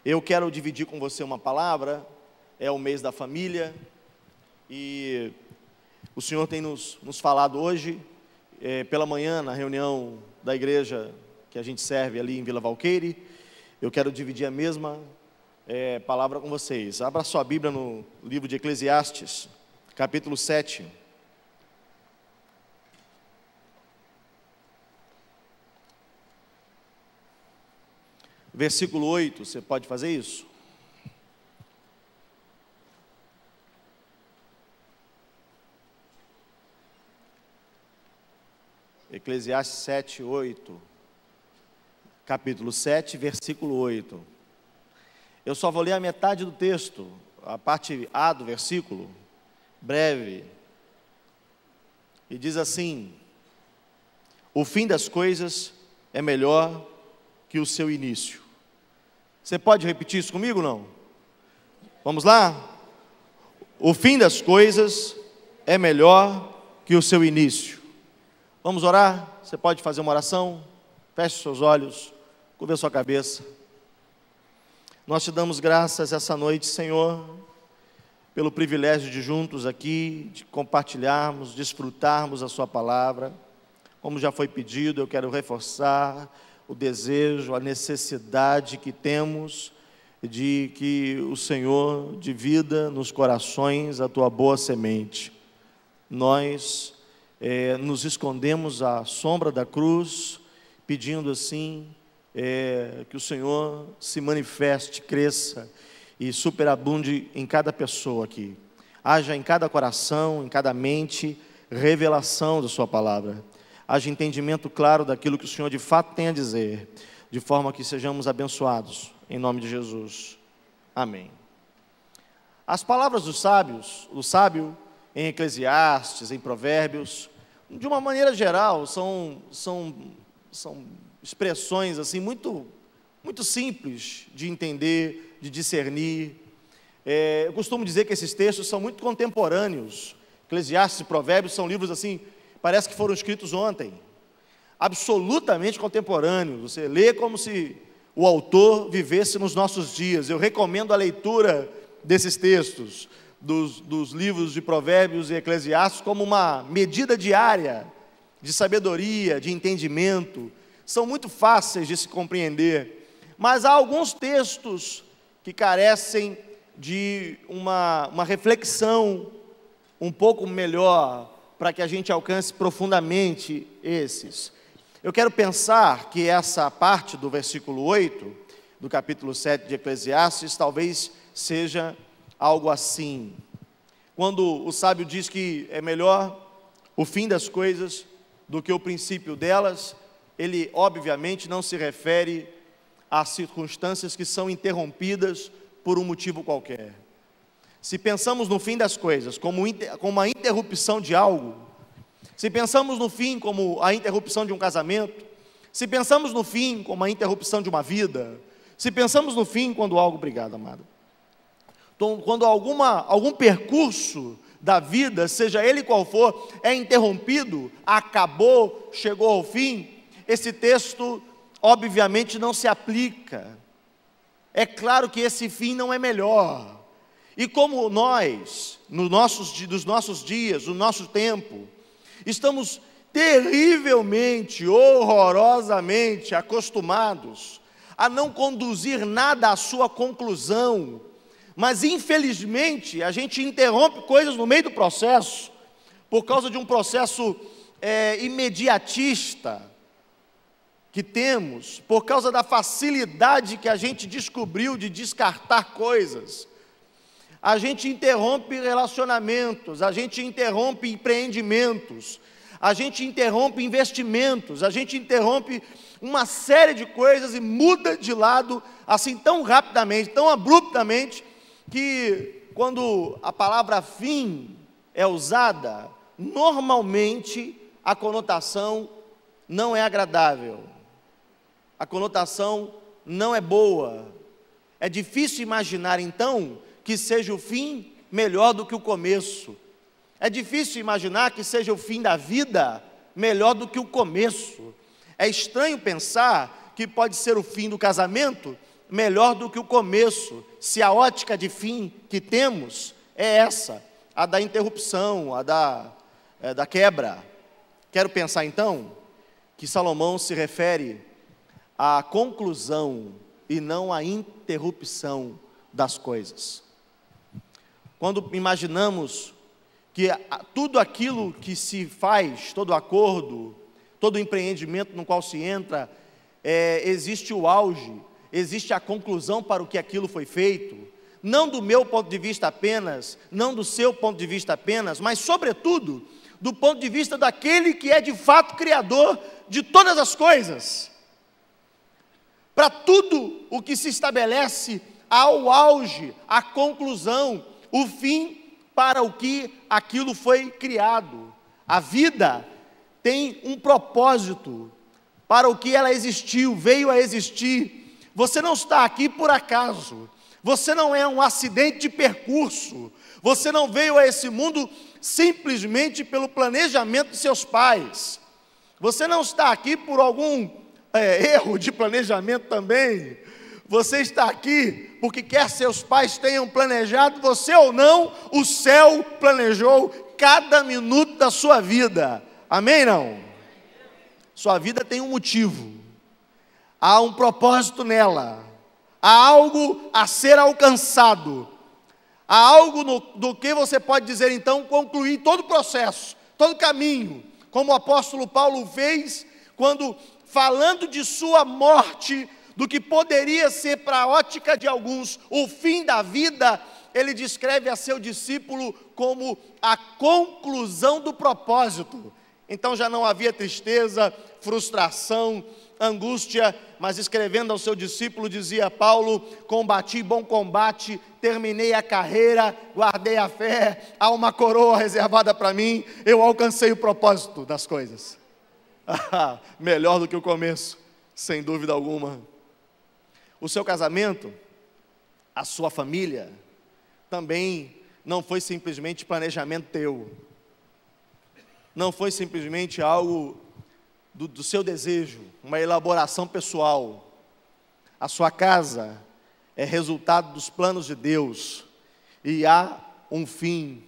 Eu quero dividir com você uma palavra. É o mês da família e o Senhor tem nos falado hoje, pela manhã, na reunião da igreja que a gente serve ali em Vila Valqueire. Eu quero dividir a mesma palavra com vocês. Abra sua Bíblia no livro de Eclesiastes, capítulo 7. Versículo 8, você pode fazer isso? Eclesiastes 7, 8. Capítulo 7, versículo 8. Eu só vou ler a metade do texto, a parte A do versículo, breve. E diz assim: o fim das coisas é melhor que o seu início. Você pode repetir isso comigo, não? Vamos lá? O fim das coisas é melhor que o seu início. Vamos orar? Você pode fazer uma oração? Feche seus olhos, curva sua cabeça. Nós te damos graças essa noite, Senhor, pelo privilégio de juntos aqui, de compartilharmos, desfrutarmos a sua palavra. Como já foi pedido, eu quero reforçar o desejo, a necessidade que temos de que o Senhor divida nos corações a tua boa semente. Nós nos escondemos à sombra da cruz, pedindo assim que o Senhor se manifeste, cresça e superabunde em cada pessoa aqui. Haja em cada coração, em cada mente, revelação da sua palavra. Haja entendimento claro daquilo que o Senhor de fato tem a dizer, de forma que sejamos abençoados, em nome de Jesus. Amém. As palavras dos sábios, o sábio em Eclesiastes, em Provérbios, de uma maneira geral, são expressões assim muito simples de entender, de discernir. Eu costumo dizer que esses textos são muito contemporâneos. Eclesiastes e Provérbios são livros assim, parece que foram escritos ontem, absolutamente contemporâneos. Você lê como se o autor vivesse nos nossos dias. Eu recomendo a leitura desses textos, dos livros de Provérbios e Eclesiastes, como uma medida diária de sabedoria, de entendimento. São muito fáceis de se compreender, mas há alguns textos que carecem de uma reflexão um pouco melhor, para que a gente alcance profundamente esses. Eu quero pensar que essa parte do versículo 8, do capítulo 7 de Eclesiastes, talvez seja algo assim. Quando o sábio diz que é melhor o fim das coisas do que o princípio delas, ele obviamente não se refere a circunstâncias que são interrompidas por um motivo qualquer. Se pensamos no fim das coisas como uma interrupção de algo, se pensamos no fim como a interrupção de um casamento, se pensamos no fim como a interrupção de uma vida, se pensamos no fim quando algo, obrigado, amado, então, quando algum percurso da vida, seja ele qual for, é interrompido, acabou, chegou ao fim, esse texto obviamente não se aplica. É claro que esse fim não é melhor. E como nós, dos nossos dias, no nosso tempo, estamos terrivelmente, horrorosamente acostumados a não conduzir nada à sua conclusão, mas infelizmente a gente interrompe coisas no meio do processo, por causa de um processo imediatista que temos, por causa da facilidade que a gente descobriu de descartar coisas. A gente interrompe relacionamentos, a gente interrompe empreendimentos, a gente interrompe investimentos, a gente interrompe uma série de coisas e muda de lado assim tão rapidamente, tão abruptamente, que quando a palavra fim é usada, normalmente a conotação não é agradável, a conotação não é boa. É difícil imaginar então que seja o fim melhor do que o começo. É difícil imaginar que seja o fim da vida melhor do que o começo. É estranho pensar que pode ser o fim do casamento melhor do que o começo, se a ótica de fim que temos é essa, a da interrupção, a da quebra. Quero pensar então que Salomão se refere à conclusão e não à interrupção das coisas. Quando imaginamos que tudo aquilo que se faz, todo acordo, todo empreendimento no qual se entra, existe o auge, existe a conclusão para o que aquilo foi feito, não do meu ponto de vista apenas, não do seu ponto de vista apenas, mas sobretudo do ponto de vista daquele que é de fato criador de todas as coisas. Para tudo o que se estabelece, há o auge, a conclusão, o fim para o que aquilo foi criado. A vida tem um propósito para o que ela existiu, veio a existir. Você não está aqui por acaso, você não é um acidente de percurso, você não veio a esse mundo simplesmente pelo planejamento de seus pais, você não está aqui por algum erro de planejamento também, você está aqui porque quer seus pais tenham planejado você ou não, o céu planejou cada minuto da sua vida, amém não? Sua vida tem um motivo, há um propósito nela, há algo a ser alcançado, há algo do que você pode dizer então, concluir todo o processo, todo o caminho, como o apóstolo Paulo fez, quando falando de sua morte, do que poderia ser para a ótica de alguns, o fim da vida, ele descreve a seu discípulo como a conclusão do propósito. Então já não havia tristeza, frustração, angústia, mas escrevendo ao seu discípulo, dizia Paulo: combati bom combate, terminei a carreira, guardei a fé, há uma coroa reservada para mim, eu alcancei o propósito das coisas. Melhor do que o começo, sem dúvida alguma. O seu casamento, a sua família, também não foi simplesmente planejamento teu, não foi simplesmente algo do seu desejo, uma elaboração pessoal. A sua casa é resultado dos planos de Deus, e há um fim,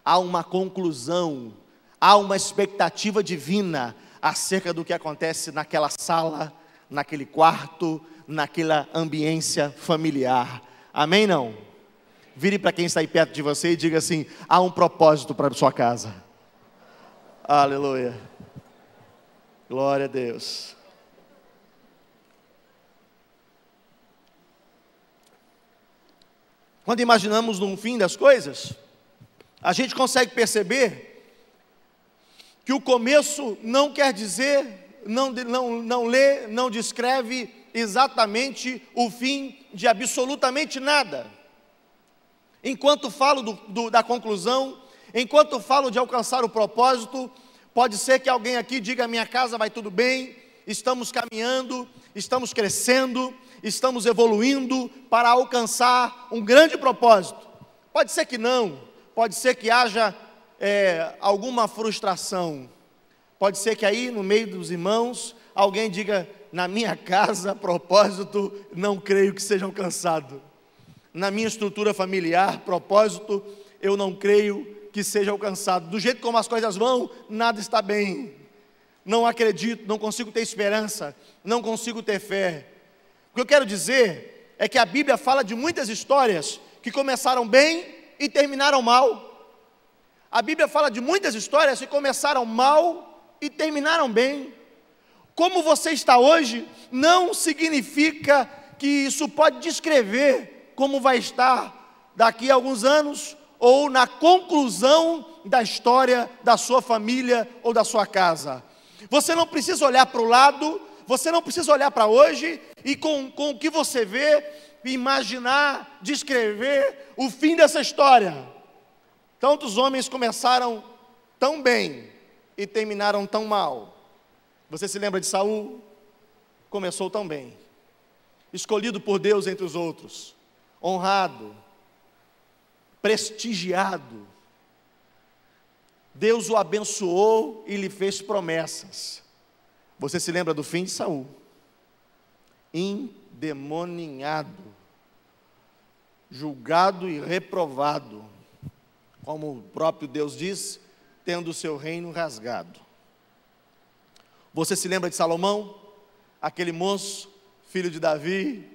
há uma conclusão, há uma expectativa divina acerca do que acontece naquela sala, naquele quarto, naquela ambiência familiar, amém não? Vire para quem está aí perto de você e diga assim: há um propósito para a sua casa, aleluia, glória a Deus. Quando imaginamos no fim das coisas, a gente consegue perceber que o começo não quer dizer, não lê, não descreve exatamente o fim de absolutamente nada. Enquanto falo da conclusão, enquanto falo de alcançar o propósito, pode ser que alguém aqui diga: minha casa vai tudo bem, estamos caminhando, estamos crescendo, estamos evoluindo para alcançar um grande propósito. Pode ser que não, pode ser que haja alguma frustração, pode ser que aí no meio dos irmãos, alguém diga: na minha casa, propósito, não creio que seja alcançado. Na minha estrutura familiar, propósito, eu não creio que seja alcançado. Do jeito como as coisas vão, nada está bem. Não acredito, não consigo ter esperança, não consigo ter fé. O que eu quero dizer é que a Bíblia fala de muitas histórias que começaram bem e terminaram mal. A Bíblia fala de muitas histórias que começaram mal e terminaram bem. Como você está hoje, não significa que isso pode descrever como vai estar daqui a alguns anos, ou na conclusão da história da sua família ou da sua casa. Você não precisa olhar para o lado, você não precisa olhar para hoje, e com o que você vê, imaginar, descrever o fim dessa história. Tantos homens começaram tão bem e terminaram tão mal. Você se lembra de Saul? Começou tão bem, escolhido por Deus entre os outros, honrado, prestigiado. Deus o abençoou e lhe fez promessas. Você se lembra do fim de Saul? endemoninhado, julgado e reprovado, como o próprio Deus diz, tendo o seu reino rasgado. Você se lembra de Salomão? Aquele moço, filho de Davi,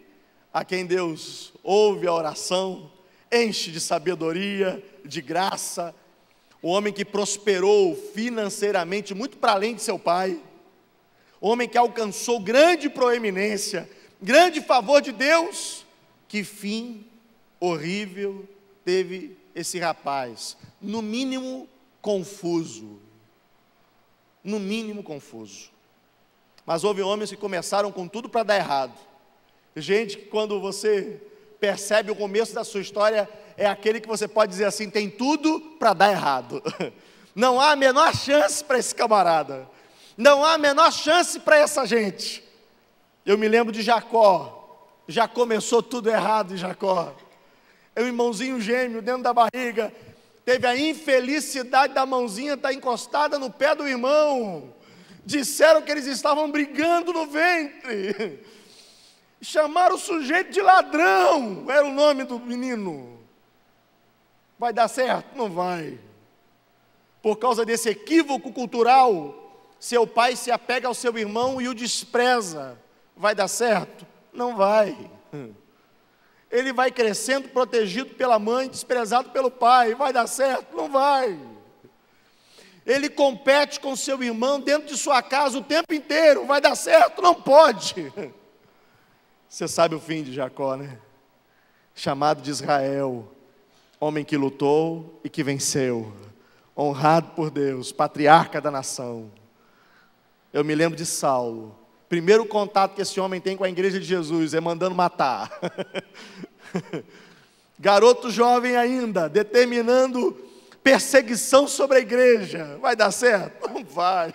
a quem Deus ouve a oração, enche de sabedoria, de graça, o homem que prosperou financeiramente muito para além de seu pai, o homem que alcançou grande proeminência, grande favor de Deus. Que fim horrível teve esse rapaz, no mínimo confuso, no mínimo confuso. Mas houve homens que começaram com tudo para dar errado. Gente que, quando você percebe o começo da sua história, é aquele que você pode dizer assim: tem tudo para dar errado. Não há a menor chance para esse camarada, não há a menor chance para essa gente. Eu me lembro de Jacó. Já começou tudo errado em Jacó. É um irmãozinho gêmeo dentro da barriga, teve a infelicidade da mãozinha estar encostada no pé do irmão. Disseram que eles estavam brigando no ventre, chamaram o sujeito de ladrão, era o nome do menino. Vai dar certo? Não vai. Por causa desse equívoco cultural, seu pai se apega ao seu irmão e o despreza. Vai dar certo? Não vai. Ele vai crescendo protegido pela mãe, desprezado pelo pai. Vai dar certo? Não vai. Ele compete com seu irmão dentro de sua casa o tempo inteiro. Vai dar certo? Não pode. Você sabe o fim de Jacó, né? Chamado de Israel, homem que lutou e que venceu, honrado por Deus, patriarca da nação. Eu me lembro de Saulo. Primeiro contato que esse homem tem com a igreja de Jesus é mandando matar. Garoto jovem ainda, determinando perseguição sobre a igreja. Vai dar certo? Não vai.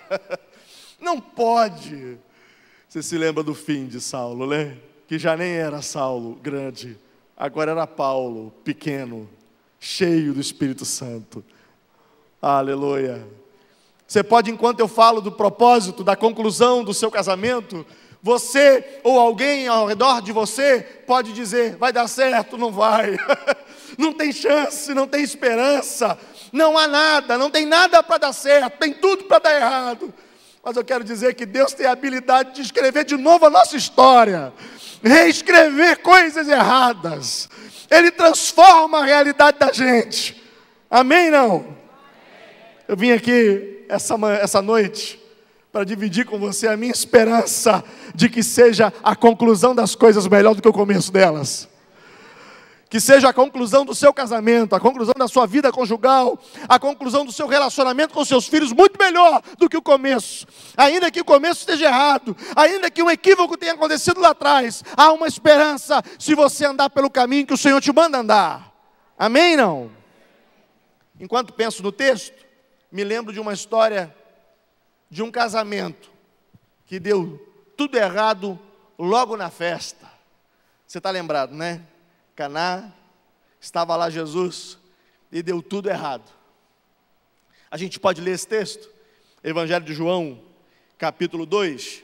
Não pode. Você se lembra do fim de Saulo, né? Que já nem era Saulo grande, agora era Paulo pequeno, cheio do Espírito Santo. Aleluia. Você pode, enquanto eu falo do propósito, da conclusão do seu casamento, você ou alguém ao redor de você pode dizer: vai dar certo? Não vai. Não tem chance, não tem esperança, não há nada, não tem nada para dar certo, tem tudo para dar errado. Mas eu quero dizer que Deus tem a habilidade de escrever de novo a nossa história, reescrever coisas erradas. Ele transforma a realidade da gente. Amém, não? Eu vim aqui essa noite para dividir com você a minha esperança de que seja a conclusão das coisas melhor do que o começo delas. Que seja a conclusão do seu casamento, a conclusão da sua vida conjugal, a conclusão do seu relacionamento com seus filhos muito melhor do que o começo. Ainda que o começo esteja errado, ainda que um equívoco tenha acontecido lá atrás, há uma esperança se você andar pelo caminho que o Senhor te manda andar. Amém, não? Enquanto penso no texto, me lembro de uma história de um casamento que deu tudo errado logo na festa. Você está lembrado, né? Caná, estava lá Jesus e deu tudo errado. A gente pode ler esse texto? Evangelho de João, capítulo 2.